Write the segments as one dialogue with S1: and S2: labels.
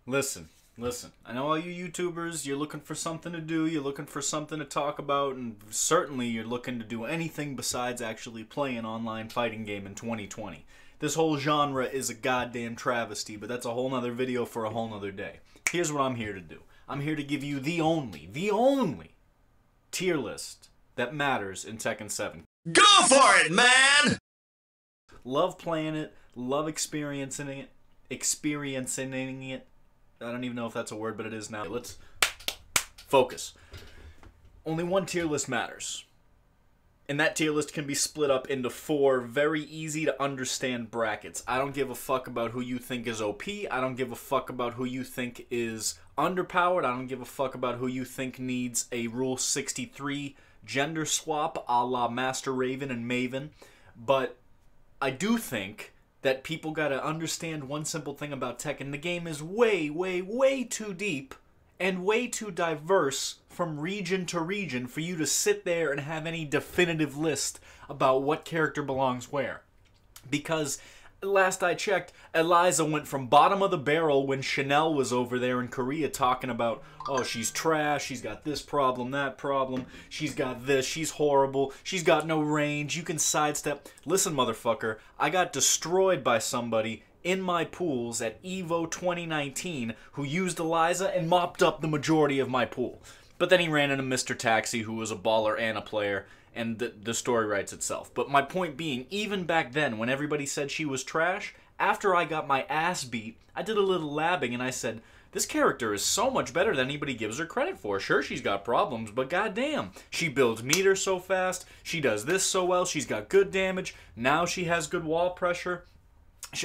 S1: Listen, listen. I know all you YouTubers, you're looking for something to do, you're looking for something to talk about, and certainly you're looking to do anything besides actually play an online fighting game in 2020. This whole genre is a goddamn travesty, but that's a whole nother video for a whole nother day. Here's what I'm here to do. I'm here to give you the only tier list that matters in Tekken 7.
S2: Go for it, man!
S1: Love playing it, love experiencing it, I don't even know if that's a word, but it is now. Let's focus. Only one tier list matters. And that tier list can be split up into 4 very easy to understand brackets. I don't give a fuck about who you think is OP. I don't give a fuck about who you think is underpowered. I don't give a fuck about who you think needs a Rule 63 gender swap a la Master Raven and Maven. But I do think that people gotta understand one simple thing about Tekken. The game is way too deep and way too diverse from region to region for you to sit there and have any definitive list about what character belongs where. Because last I checked, Eliza went from bottom of the barrel when Chanel was over there in Korea talking about, oh, she's trash, she's got this problem, that problem, she's got this, she's horrible, she's got no range, you can sidestep. Listen, motherfucker, I got destroyed by somebody in my pools at EVO 2019 who used Eliza and mopped up the majority of my pool. But then he ran into Mr. Taxi, who was a baller and a player, and the story writes itself. But my point being, even back then, when everybody said she was trash, after I got my ass beat, I did a little labbing and I said, this character is so much better than anybody gives her credit for. Sure, she's got problems, but goddamn, she builds meter so fast, she does this so well, she's got good damage, now she has good wall pressure.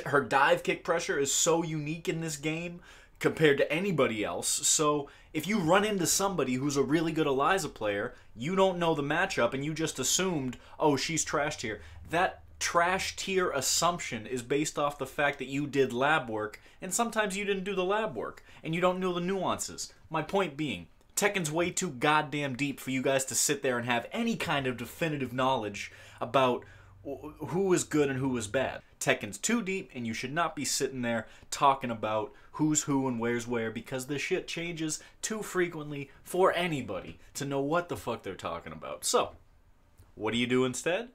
S1: Her dive kick pressure is so unique in this game compared to anybody else. So if you run into somebody who's a really good Eliza player, you don't know the matchup and you just assumed, oh, she's trash tier. That trash tier assumption is based off the fact that you did lab work, and sometimes you didn't do the lab work, and you don't know the nuances. My point being, Tekken's way too goddamn deep for you guys to sit there and have any kind of definitive knowledge about who is good and who is bad. Tekken's too deep, and you should not be sitting there talking about who's who and where's where, because the shit changes too frequently for anybody to know what the fuck they're talking about. So, what do you do instead?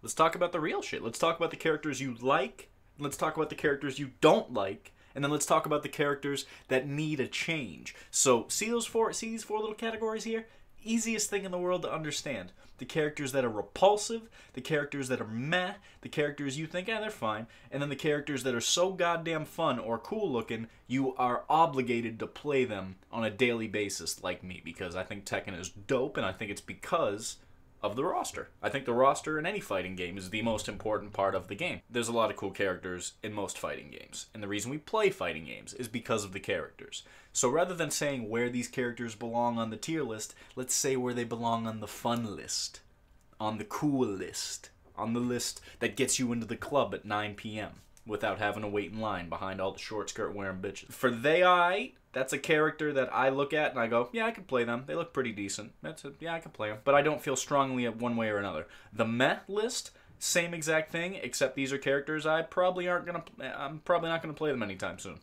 S1: Let's talk about the real shit. Let's talk about the characters you like, let's talk about the characters you don't like, and then let's talk about the characters that need a change. So, see these four little categories here? Easiest thing in the world to understand. The characters that are repulsive, the characters that are meh, the characters you think, they're fine, and then the characters that are so goddamn fun or cool looking, you are obligated to play them on a daily basis like me, because I think Tekken is dope, and I think it's because of the roster. I think the roster in any fighting game is the most important part of the game. There's a lot of cool characters in most fighting games, and the reason we play fighting games is because of the characters. So rather than saying where these characters belong on the tier list, let's say where they belong on the fun list, on the cool list, on the list that gets you into the club at 9 p.m. without having to wait in line behind all the short skirt wearing bitches. For that's a character that I look at and I go, yeah, I can play them. They look pretty decent. Yeah, I can play them. But I don't feel strongly one way or another. The meh list, same exact thing, except these are characters I'm probably not going to play them anytime soon.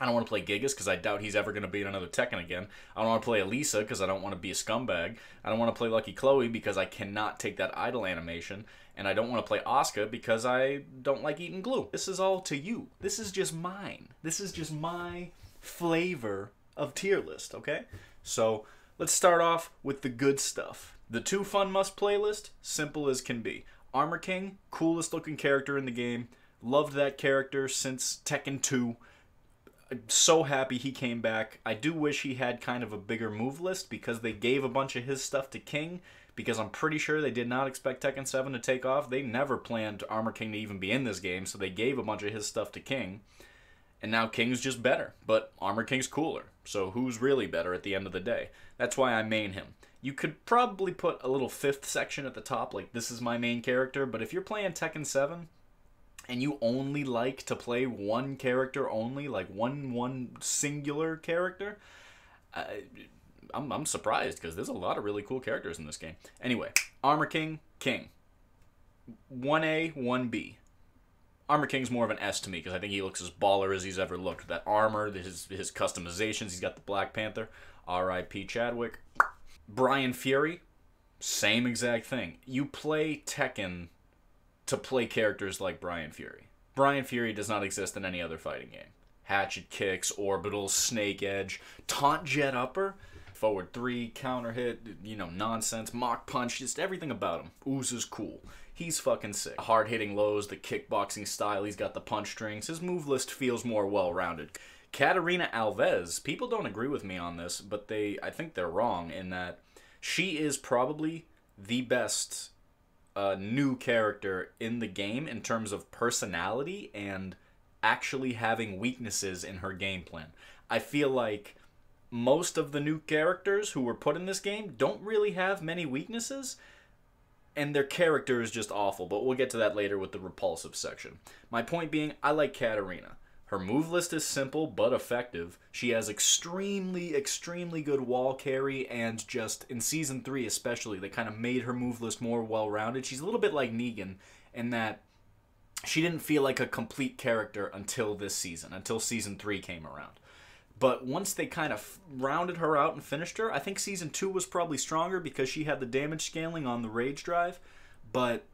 S1: I don't want to play Gigas because I doubt he's ever going to be in another Tekken again. I don't want to play Elisa because I don't want to be a scumbag. I don't want to play Lucky Chloe because I cannot take that idle animation. And I don't want to play Asuka because I don't like eating glue. This is all to you. This is just mine. This is just my flavor of tier list, okay? So let's start off with the good stuff. The 2 fun must playlist, simple as can be. Armor King, coolest looking character in the game. Loved that character since Tekken 2. I'm so happy he came back. I do wish he had kind of a bigger move list because they gave a bunch of his stuff to King, because I'm pretty sure they did not expect Tekken 7 to take off. They never planned Armor King to even be in this game, so they gave a bunch of his stuff to King. And now King's just better, but Armor King's cooler. So who's really better at the end of the day? That's why I main him. You could probably put a little 5th section at the top, like this is my main character, but if you're playing Tekken 7, and you only like to play one character only, like one singular character, I'm surprised, because there's a lot of really cool characters in this game. Anyway, Armor King, King. 1A, 1B. Armor King's more of an S to me because I think he looks as baller as he's ever looked. That armor, his customizations, he's got the Black Panther. R.I.P. Chadwick. Brian Fury, same exact thing. You play Tekken to play characters like Brian Fury. Brian Fury does not exist in any other fighting game. Hatchet kicks, orbital, snake edge, taunt jet upper, forward 3, counter hit, nonsense, mock punch, just everything about him. Oozes cool. He's fucking sick. Hard-hitting lows, the kickboxing style, he's got the punch strings. His move list feels more well-rounded. Katarina Alves, people don't agree with me on this, but I think they're wrong in that she is probably the best new character in the game in terms of personality and actually having weaknesses in her game plan. I feel like most of the new characters who were put in this game don't really have many weaknesses, and their character is just awful, but we'll get to that later with the repulsive section. My point being, I like Katarina. Her move list is simple but effective. She has extremely, extremely good wall carry, and just in Season 3 especially, they kind of made her move list more well-rounded. She's a little bit like Negan in that she didn't feel like a complete character until this season, until Season 3 came around. But once they kind of rounded her out and finished her, I think Season 2 was probably stronger because she had the damage scaling on the Rage Drive. But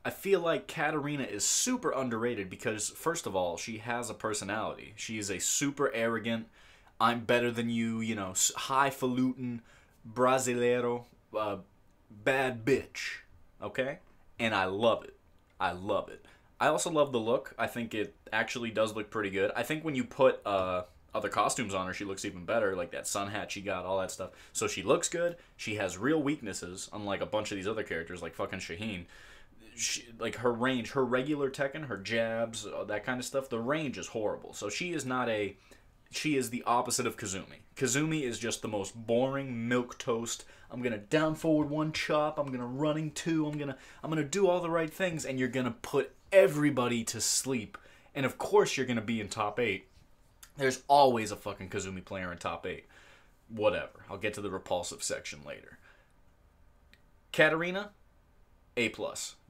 S1: I feel like Katarina is super underrated because, first of all, she has a personality. She is a super arrogant, I'm better than you, highfalutin, brasileiro, bad bitch. Okay? And I love it. I love it. I also love the look. I think it actually does look pretty good. I think when you put other costumes on her, she looks even better, like that sun hat she got, all that stuff. So she looks good. She has real weaknesses, unlike a bunch of these other characters, like fucking Shaheen. Like her range, her regular Tekken, her jabs, that kind of stuff, the range is horrible. So she is the opposite of Kazumi. Kazumi is just the most boring milquetoast. I'm gonna down forward 1 chop, I'm gonna running 2, I'm gonna do all the right things, and you're gonna put everybody to sleep. And of course you're gonna be in top 8. There's always a fucking Kazumi player in top 8. Whatever. I'll get to the repulsive section later. Katarina, A+.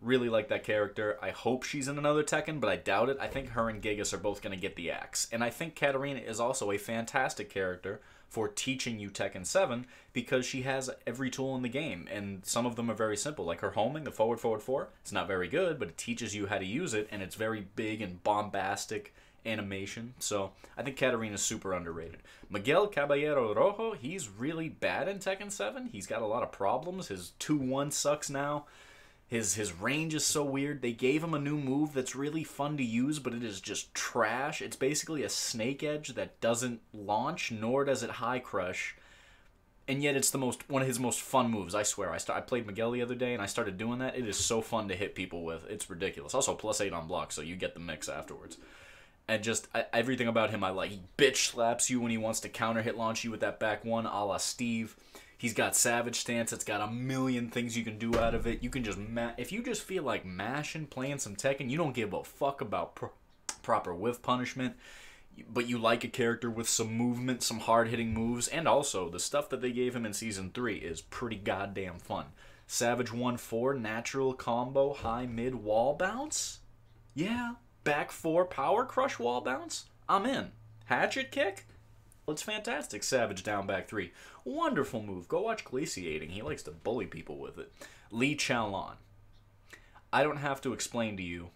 S1: Really like that character. I hope she's in another Tekken, but I doubt it. I think her and Gigas are both going to get the axe. And I think Katarina is also a fantastic character for teaching you Tekken 7 because she has every tool in the game. And some of them are very simple. Like her homing, the forward, forward, 4. It's not very good, but it teaches you how to use it. And it's very big and bombastic animation. So I think Katarina's super underrated. Miguel Caballero Rojo, he's really bad in Tekken 7. He's got a lot of problems. His 2-1 sucks now. His range is so weird. They gave him a new move that's really fun to use, but it is just trash. It's basically a snake edge that doesn't launch, nor does it high crush. And yet it's one of his most fun moves, I swear. I played Miguel the other day, and I started doing that. It is so fun to hit people with. It's ridiculous. Also, +8 on block, so you get the mix afterwards. And just everything about him I like. He bitch slaps you when he wants to counter hit launch you with that back 1 a la Steve. He's got Savage Stance. It's got a million things you can do out of it. You can just if you just feel like mashing, playing some Tekken, you don't give a fuck about proper whiff punishment, but you like a character with some movement, some hard-hitting moves, and also the stuff that they gave him in Season 3 is pretty goddamn fun. Savage 1-4, natural combo, high-mid wall bounce? Yeah. Back 4 power crush wall bounce? I'm in. Hatchet kick? It's fantastic. Savage down back 3. Wonderful move. Go watch Glaciating. He likes to bully people with it. Lee Chaolan. I don't have to explain to you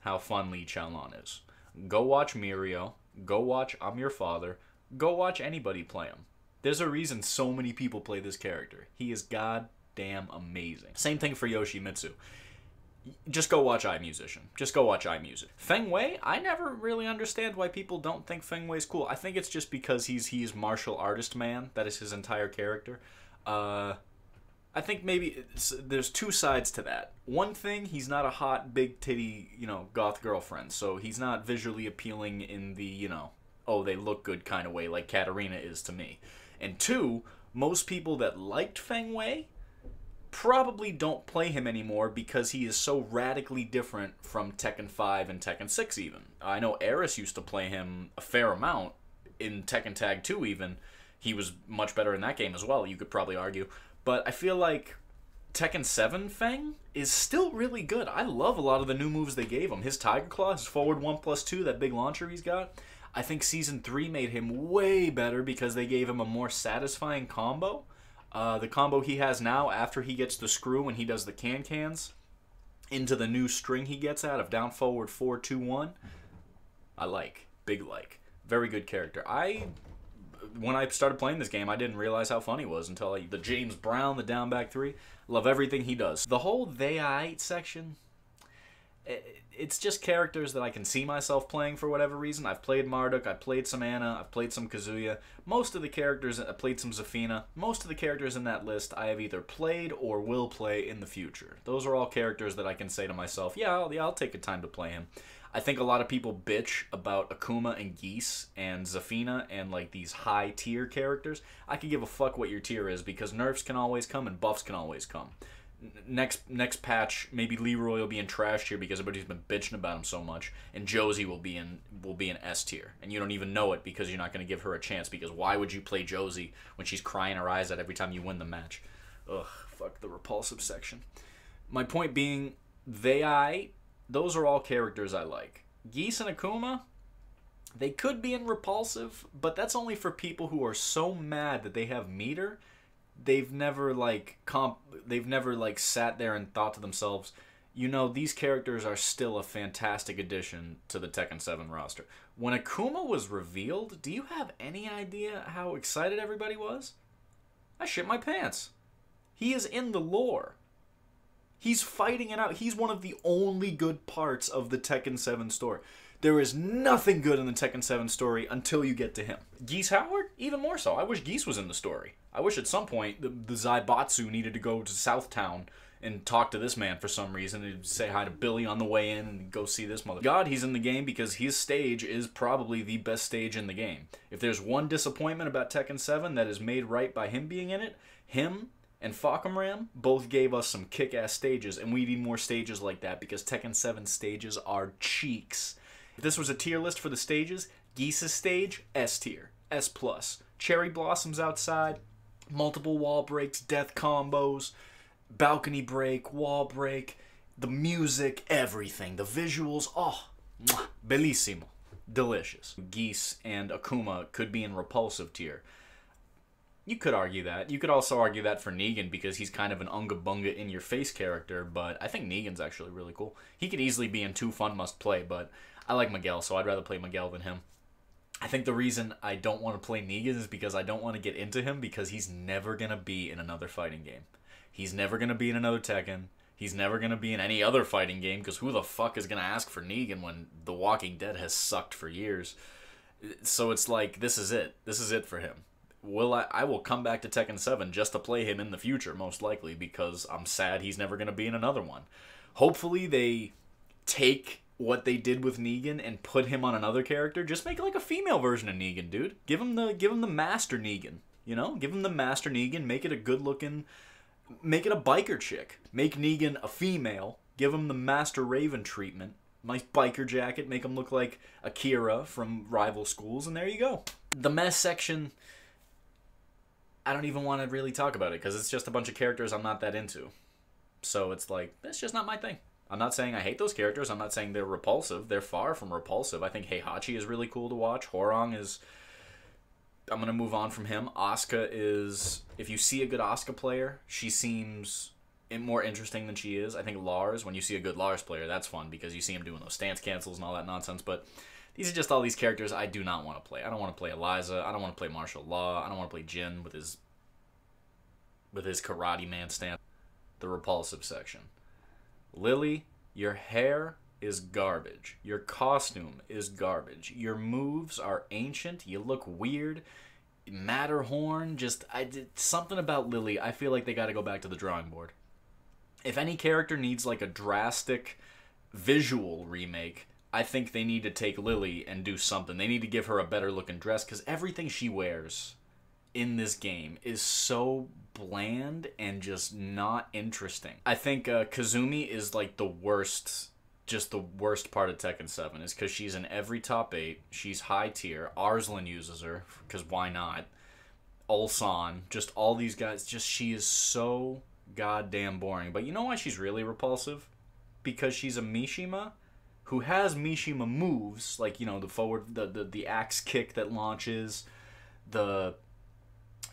S1: how fun Lee Chaolan is. Go watch Mirio. Go watch I'm Your Father. Go watch anybody play him. There's a reason so many people play this character. He is goddamn amazing. Same thing for Yoshimitsu. Just go watch iMusician. Just go watch iMusic. Feng Wei, I never really understand why people don't think Feng Wei's cool. I think it's just because he's martial artist man. That is his entire character. I think maybe there's 2 sides to that. One thing, he's not a hot, big titty, goth girlfriend. So he's not visually appealing in the, oh, they look good kind of way like Katarina is to me. And 2, most people that liked Feng Wei probably don't play him anymore because he is so radically different from Tekken 5 and Tekken 6 even. I know Eris used to play him a fair amount in Tekken Tag 2 even. He was much better in that game as well, you could probably argue. But I feel like Tekken 7 Feng is still really good. I love a lot of the new moves they gave him. His Tiger Claw, his forward 1+2, that big launcher he's got. I think Season 3 made him way better because they gave him a more satisfying combo. The combo he has now after he gets the screw and he does the can-cans into the new string he gets out of down forward 4-2-1. I like. Big like. Very good character. When I started playing this game, I didn't realize how fun he was until the James Brown, the down back 3. Love everything he does. The whole they aight section, it's just characters that I can see myself playing for whatever reason. I've played Marduk, I've played some Anna, I've played some Kazuya. Most of the characters, I played some Zafina. Most of the characters in that list I have either played or will play in the future. Those are all characters that I can say to myself, yeah, I'll take a time to play him. I think a lot of people bitch about Akuma and Geese and Zafina and like these high tier characters. I could give a fuck what your tier is because nerfs can always come and buffs can always come. Next patch, maybe Leroy will be in trash tier because everybody's been bitching about him so much, and Josie will be in S tier, and you don't even know it because you're not going to give her a chance. Because why would you play Josie when she's crying her eyes out every time you win the match? Ugh, fuck the repulsive section. My point being, those are all characters I like. Geese and Akuma, they could be in repulsive, but that's only for people who are so mad that they have meter. They've never sat there and thought to themselves, you know, these characters are still a fantastic addition to the Tekken 7 roster. When Akuma was revealed, do you have any idea how excited everybody was? I shit my pants. He is in the lore. He's fighting it out. He's one of the only good parts of the Tekken 7 story. There is nothing good in the Tekken 7 story until you get to him. Geese Howard? Even more so. I wish Geese was in the story. I wish at some point the Zaibatsu needed to go to Southtown and talk to this man for some reason and say hi to Billy on the way in and go see this mother. God, he's in the game because his stage is probably the best stage in the game. If there's one disappointment about Tekken 7 that is made right by him being in it, him and Falcomram both gave us some kick-ass stages, and we need more stages like that because Tekken 7 stages are cheeks. If this was a tier list for the stages, Geese's stage, S tier, S+. Cherry Blossoms outside, multiple wall breaks, death combos, balcony break, wall break, the music, everything. The visuals, oh, mwah, bellissimo. Delicious. Geese and Akuma could be in repulsive tier. You could argue that. You could also argue that for Negan because he's kind of an unga-bunga in-your-face character, but I think Negan's actually really cool. He could easily be in 2 fun must-play, but I like Miguel, so I'd rather play Miguel than him. I think the reason I don't want to play Negan is because I don't want to get into him because he's never going to be in another fighting game. He's never going to be in another Tekken. He's never going to be in any other fighting game because who the fuck is going to ask for Negan when The Walking Dead has sucked for years? So it's like, this is it. This is it for him. I will come back to Tekken 7 just to play him in the future, most likely, because I'm sad he's never going to be in another one. Hopefully they take what they did with Negan and put him on another character. Just make like a female version of Negan, dude. Give him the Master Negan, you know? Give him the Master Negan, make it a good-looking... Make it a biker chick. Make Negan a female. Give him the Master Raven treatment. Nice biker jacket. Make him look like Akira from rival schools, and there you go. The mess section... I don't even want to really talk about it because it's just a bunch of characters I'm not that into. So it's like, that's just not my thing. I'm not saying I hate those characters. I'm not saying they're repulsive. They're far from repulsive. I think Heihachi is really cool to watch. Horong is... I'm going to move on from him. Asuka is... If you see a good Asuka player, she seems more interesting than she is. I think Lars, when you see a good Lars player, that's fun because you see him doing those stance cancels and all that nonsense. But these are just all these characters I do not want to play. I don't want to play Eliza. I don't want to play Martial Law. I don't want to play Jin with his karate man stance. The repulsive section. Lily, your hair is garbage. Your costume is garbage. Your moves are ancient. You look weird. Matterhorn, something about Lily. I feel like they got to go back to the drawing board. If any character needs like a drastic visual remake, I think they need to take Lily and do something. They need to give her a better looking dress because everything she wears in this game is so bland and just not interesting. I think Kazumi is like the worst part of Tekken 7 is because she's in every top 8. She's high tier. Arslan uses her because why not? Ulsan, just all these guys. Just she is so goddamn boring. But you know why she's really repulsive? Because she's a Mishima who has Mishima moves, like, you know, the forward, the axe kick that launches, the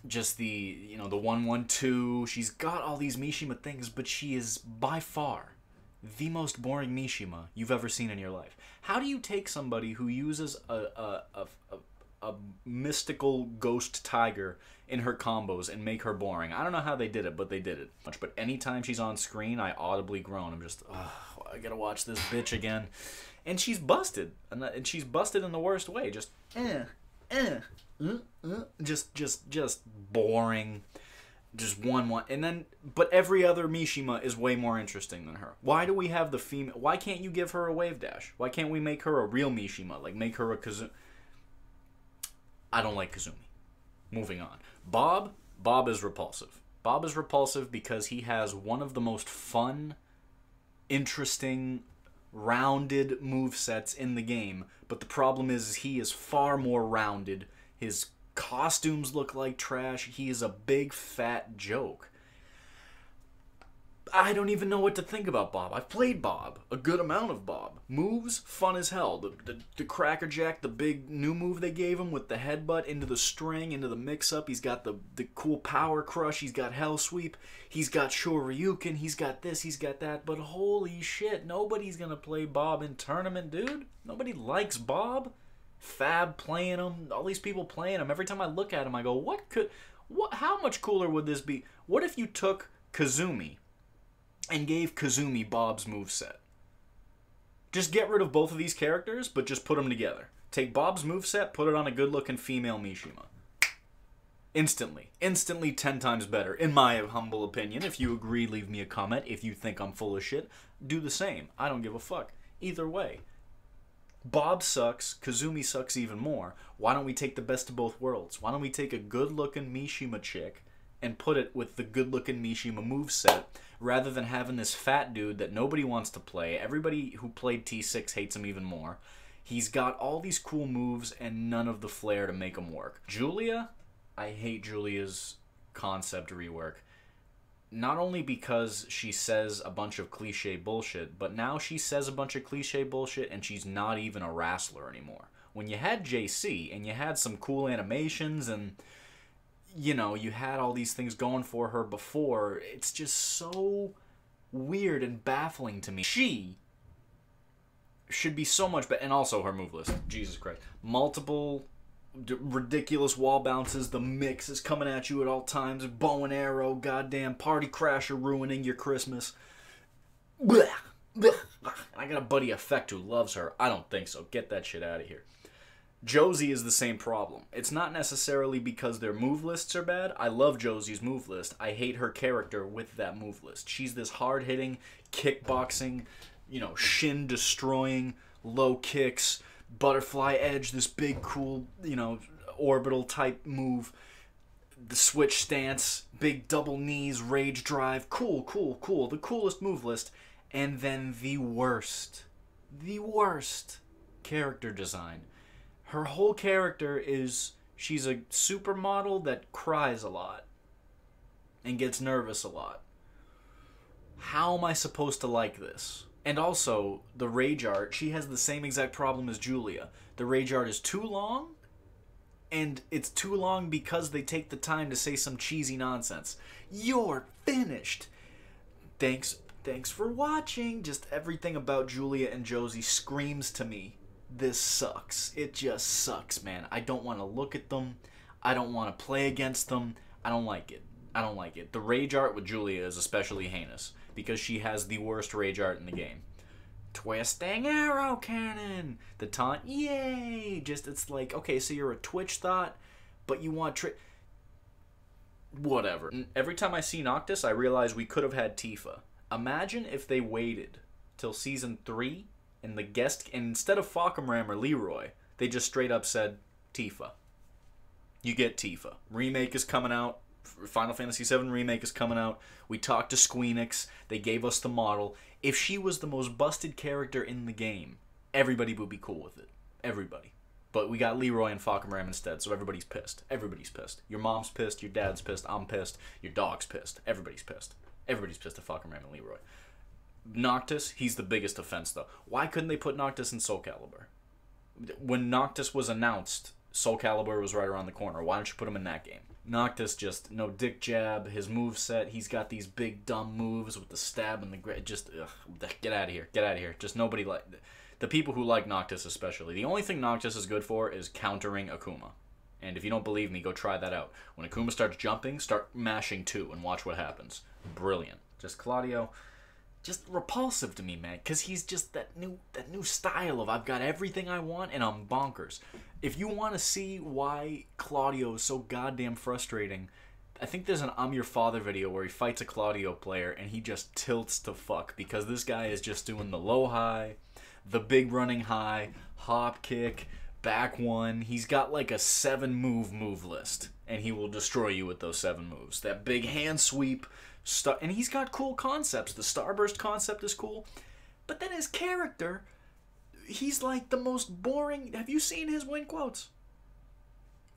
S1: 1-1-2. She's got all these Mishima things, but she is by far the most boring Mishima you've ever seen in your life. How do you take somebody who uses a mystical ghost tiger in her combos and make her boring? I don't know how they did it, but they did it. But anytime she's on screen, I audibly groan. I'm just, I gotta watch this bitch again. And she's busted. And she's busted in the worst way. Just, just boring. Just one. And then, but every other Mishima is way more interesting than her. Why do we have the female? Why can't you give her a wave dash? Why can't we make her a real Mishima? Like, make her a Kazumi. I don't like Kazumi. Moving on. Bob is repulsive. Bob is repulsive because he has one of the most fun, interesting, rounded movesets in the game. But the problem is he is far more rounded. His costumes look like trash. He is a big fat joke. I don't even know what to think about Bob. I've played Bob. A good amount of Bob. Moves, fun as hell. The Cracker Jack, the big new move they gave him with the headbutt into the string, into the mix-up. He's got the cool power crush. He's got Hell Sweep. He's got Shoryuken. He's got this. He's got that. But holy shit, nobody's going to play Bob in tournament, dude. Nobody likes Bob. Fab playing him. All these people playing him. Every time I look at him, I go, how much cooler would this be? What if you took Kazumi and gave Kazumi Bob's moveset? Just get rid of both of these characters, but just put them together. Take Bob's moveset, put it on a good-looking female Mishima. Instantly 10 times better, in my humble opinion. If you agree, leave me a comment. If you think I'm full of shit, do the same. I don't give a fuck. Either way. Bob sucks, Kazumi sucks even more. Why don't we take the best of both worlds? Why don't we take a good-looking Mishima chick and put it with the good-looking Mishima moveset, rather than having this fat dude that nobody wants to play? Everybody who played T6 hates him even more. He's got all these cool moves and none of the flair to make them work. Julia, I hate Julia's concept rework. Not only because she says a bunch of cliche bullshit, but now she says a bunch of cliche bullshit and she's not even a wrestler anymore. When you had JC and you had some cool animations and, you know, you had all these things going for her before, it's just so weird and baffling to me. She should be so much better. And also her move list. Jesus Christ. Multiple ridiculous wall bounces. The mix is coming at you at all times. Bow and arrow. Goddamn party crasher ruining your Christmas. Blech, blech. I got a buddy Effect who loves her. I don't think so. Get that shit out of here. Josie is the same problem. It's not necessarily because their move lists are bad. I love Josie's move list. I hate her character with that move list. She's this hard-hitting, kickboxing, you know, shin-destroying, low kicks, butterfly edge, this big, cool, you know, orbital type move. The switch stance, big double knees, rage drive. Cool. The coolest move list. And then the worst character design. Her whole character is, she's a supermodel that cries a lot and gets nervous a lot. How am I supposed to like this? And also, the rage art, she has the same exact problem as Julia. The rage art is too long, and it's too long because they take the time to say some cheesy nonsense. You're finished! Thanks for watching. Just everything about Julia and Josie screams to me, this sucks. It just sucks, man. I don't want to look at them. I don't want to play against them. I don't like it. The rage art with Julia is especially heinous because she has the worst rage art in the game. Twisting arrow cannon! The taunt, yay! Just, it's like, okay, so you're a Twitch thought, but you want whatever. Every time I see Noctis, I realize we could have had Tifa. Imagine if they waited till Season 3, and the guest, and instead of Falcomram or Leroy, they just straight up said, Tifa. You get Tifa. Remake is coming out. Final Fantasy VII Remake is coming out. We talked to Squeenix. They gave us the model. If she was the most busted character in the game, everybody would be cool with it. Everybody. But we got Leroy and Falcomram instead, so everybody's pissed. Everybody's pissed. Your mom's pissed. Your dad's pissed. I'm pissed. Your dog's pissed. Everybody's pissed. Everybody's pissed at Falcon Ram and Leroy. Noctis, he's the biggest offense, though. Why couldn't they put Noctis in Soul Calibur? When Noctis was announced, Soul Calibur was right around the corner. Why don't you put him in that game? Noctis just, no dick jab, his moveset, he's got these big dumb moves with the stab and the... Just, ugh, get out of here. Get out of here. Just nobody like... The people who like Noctis especially. The only thing Noctis is good for is countering Akuma. And if you don't believe me, go try that out. When Akuma starts jumping, start mashing 2 and watch what happens. Brilliant. Just Claudio, just repulsive to me, man. Because he's just that new style of I've got everything I want and I'm bonkers. If you want to see why Claudio is so goddamn frustrating, I think there's an I'm Your Father video where he fights a Claudio player and he just tilts to fuck. Because this guy is just doing the low high, the big running high, hop kick, back one. He's got like a 7-move list, and he will destroy you with those 7 moves. That big hand sweep, and he's got cool concepts. The Starburst concept is cool, but then his character, he's like the most boring. Have you seen his win quotes?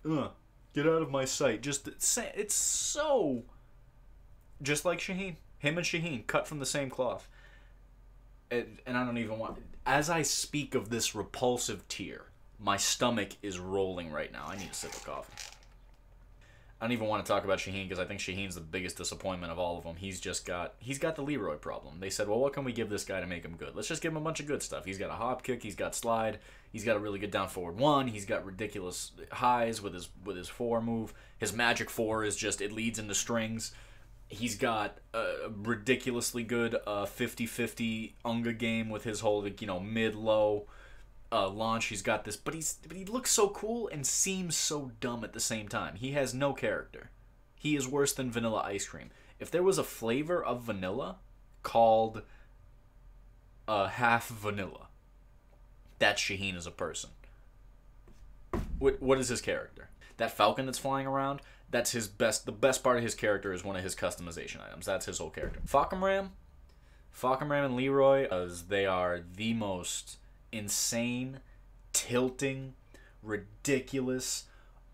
S1: Get out of my sight. It's so just like Shaheen. Him and Shaheen cut from the same cloth. And I don't even want... As I speak of this repulsive tier, my stomach is rolling right now. I need a sip of coffee. I don't even want to talk about Shaheen because I think Shaheen's the biggest disappointment of all of them. He's got the Leroy problem. They said, well, what can we give this guy to make him good? Let's just give him a bunch of good stuff. He's got a hop kick. He's got slide. He's got a really good down forward 1. He's got ridiculous highs with his 4 move. His magic 4 is just, it leads into strings. He's got a ridiculously good 50-50 Unga game with his whole, mid-low launch. He's got this, but he looks so cool and seems so dumb at the same time. He has no character. He is worse than vanilla ice cream. If there was a flavor of vanilla called half vanilla, that's Shaheen as a person. What is his character? That falcon that's flying around, that's his best. The best part of his character is one of his customization items. That's his whole character. Falcon Ram and Leroy, as they are the most insane, tilting, ridiculous,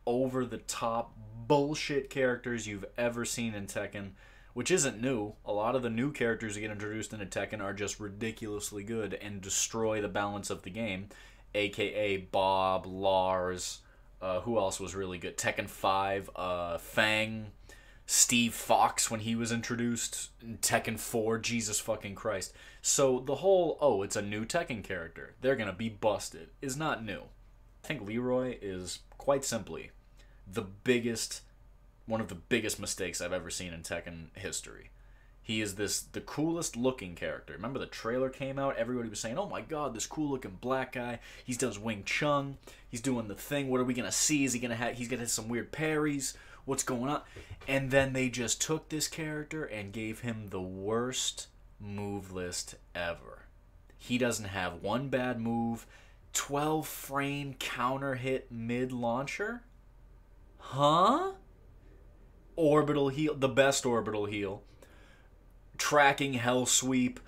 S1: over-the-top bullshit characters you've ever seen in Tekken, which isn't new. A lot of the new characters that get introduced into Tekken are just ridiculously good and destroy the balance of the game, aka Bob, Lars, who else was really good? Tekken 5, Fang, Steve Fox when he was introduced, in Tekken 4, Jesus fucking Christ. So the whole, it's a new Tekken character, they're gonna be busted, is not new. I think Leroy is, quite simply, one of the biggest mistakes I've ever seen in Tekken history. He is the coolest looking character. Remember the trailer came out, everybody was saying, oh my god, this cool looking black guy, he does Wing Chun, he's doing the thing, what are we gonna see, he's gonna hit some weird parries, what's going on? And then they just took this character and gave him the worst move list ever. He doesn't have one bad move, 12 frame counter hit mid launcher? Huh? Orbital heal, the best orbital heal. Tracking hell sweep,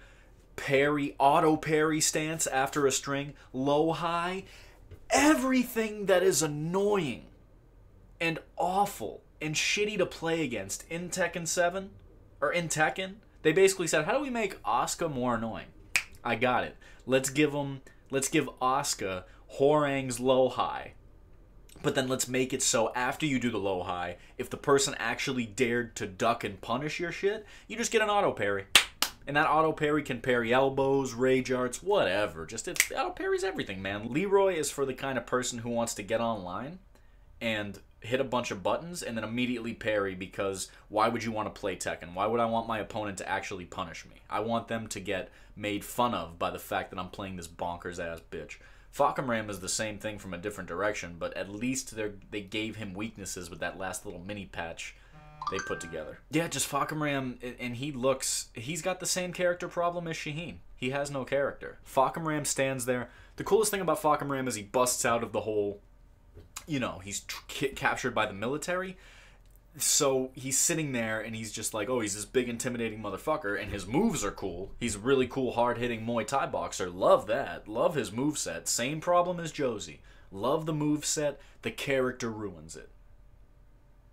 S1: parry, auto parry stance after a string, low high, everything that is annoying and awful and shitty to play against in Tekken 7 or in Tekken. They basically said, how do we make Asuka more annoying? I got it. Let's give Asuka Horang's low high. But then let's make it so after you do the low high, if the person actually dared to duck and punish your shit, you just get an auto parry. And that auto parry can parry elbows, rage arts, whatever. It auto parries everything, man. Leroy is for the kind of person who wants to get online and hit a bunch of buttons and then immediately parry, because why would you want to play Tekken? Why would I want my opponent to actually punish me? I want them to get made fun of by the fact that I'm playing this bonkers ass bitch. Falcon Ram is the same thing from a different direction, but at least they gave him weaknesses with that last little mini patch they put together. Yeah, just Falcon Ram, and he's got the same character problem as Shaheen. He has no character. Falcon Ram stands there. The coolest thing about Falcon Ram is he busts out of the whole, he's captured by the military. So he's sitting there and he's just like, he's this big intimidating motherfucker, and his moves are cool. He's a really cool hard-hitting Muay Thai boxer. Love that. Love his moveset. Same problem as Josie. Love the moveset. The character ruins it.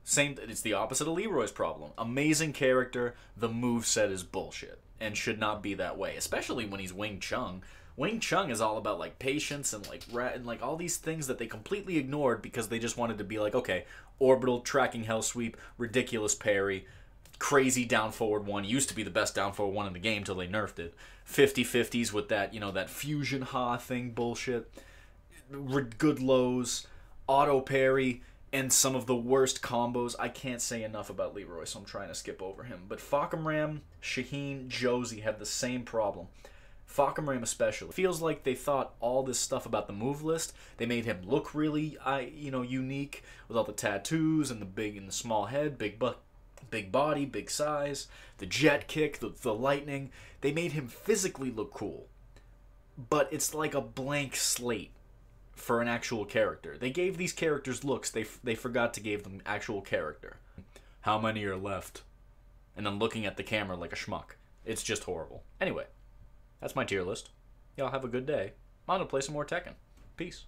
S1: It's the opposite of Leroy's problem. Amazing character, the moveset is bullshit and should not be that way, especially when he's Wing Chun. Wing Chun is all about like patience and like all these things that they completely ignored because they just wanted to be like, okay, orbital tracking hell sweep, ridiculous parry, crazy down forward one. Used to be the best down forward one in the game till they nerfed it. 50-50s with that, that fusion ha thing bullshit. Good lows, auto parry, and some of the worst combos. I can't say enough about Leroy, so I'm trying to skip over him. But Fahkumram, Shaheen, Josie have the same problem. Fahkumram especially. Feels like they thought all this stuff about the move list. They made him look really, unique with all the tattoos and the big and the small head, big body, big size, the jet kick, the lightning. They made him physically look cool. But it's like a blank slate for an actual character. They gave these characters looks, they forgot to give them actual character. How many are left? And then looking at the camera like a schmuck. It's just horrible. Anyway, that's my tier list. Y'all have a good day. I'm gonna play some more Tekken. Peace.